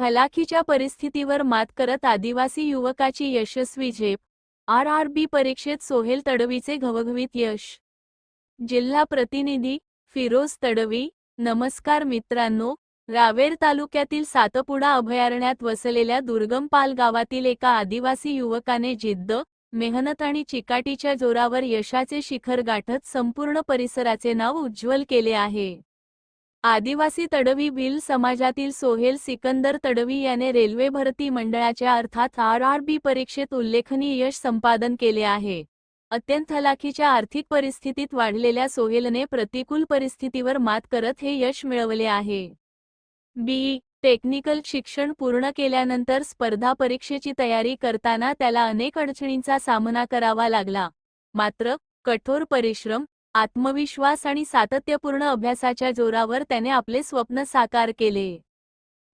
हलाखीच्या परिस्थितीवर मात करत आदिवासी युवकाची यशस्वी झेप. आरआरबी परीक्षेत सोहेल तडवीचे घवघवीत यश. जिल्हा प्रतिनिधी फिरोज तडवी. नमस्कार मित्रांनो, रावेर तालुक्यातील सातपुडा अभयारण्यात वसलेल्या दुर्गम पाल गावातील एका आदिवासी युवकाने जिद्द, मेहनत आणि चिकाटीच्या जोरावर यशाचे शिखर गाठत संपूर्ण परिसराचे नाव उज्ज्वल केले आहे. आदिवासी तडवी भिल समाजातील सोहेल सिकंदर तडवी याने रेल्वे भरती मंडळाच्या अर्थात आरआरबी परीक्षेत उल्लेखनीय यश संपादन केले आहे. अत्यंत हलाखीच्या आर्थिक परिस्थितीत वाढलेल्या सोहेलने प्रतिकूल परिस्थितीवर मात करत हे यश मिळवले आहे. टेक्निकल शिक्षण पूर्ण केल्यानंतर स्पर्धा परीक्षेची तयारी करताना त्याला अनेक अडचणींचा सामना करावा लागला. मात्र कठोर परिश्रम, आत्मविश्वास आणि सातत्यपूर्ण अभ्यासाच्या जोरावर त्याने आपले स्वप्न साकार केले.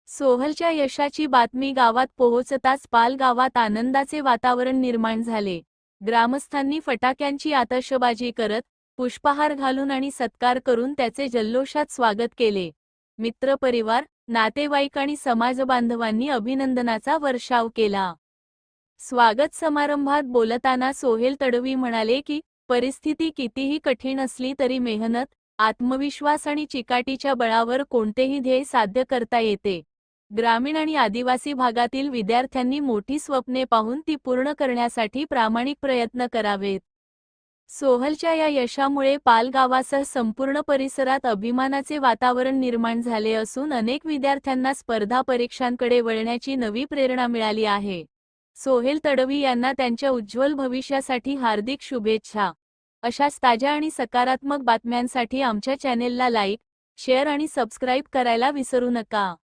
सोहेलच्या यशाची बातमी गावात पोहोचताच पाल गावात आनंदाचे वातावरण निर्माण झाले. ग्रामस्थांनी फटाक्यांची आतषबाजी करत, पुष्पहार घालून आणि सत्कार करून त्याचे जल्लोषात स्वागत केले. मित्रपरिवार, नातेवाईक आणि समाजबांधवांनी अभिनंदनाचा वर्षाव केला. स्वागत समारंभात बोलताना सोहेल तडवी म्हणाले की परिस्थिती कितीही कठीण असली तरी मेहनत, आत्मविश्वास आणि चिकाटीच्या बळावर कोणतेही ध्येय साध्य करता येते. ग्रामीण आणि आदिवासी भागातील विद्यार्थ्यांनी मोठी स्वप्ने पाहून ती पूर्ण करण्यासाठी प्रामाणिक प्रयत्न करावेत. सोहेलच्या या यशामुळे पाल गावासह संपूर्ण परिसरात अभिमानाचे वातावरण निर्माण झाले असून अनेक विद्यार्थ्यांना स्पर्धा परीक्षांकडे वळण्याची नवी प्रेरणा मिळाली आहे. सोहेल तडवी यांना त्यांच्या उज्ज्वल भविष्यासाठी हार्दिक शुभेच्छा. अशाच ताज्या आणि सकारात्मक बातम्यांसाठी आमच्या चॅनेलला लाईक, शेअर आणि सबस्क्राईब करायला विसरू नका.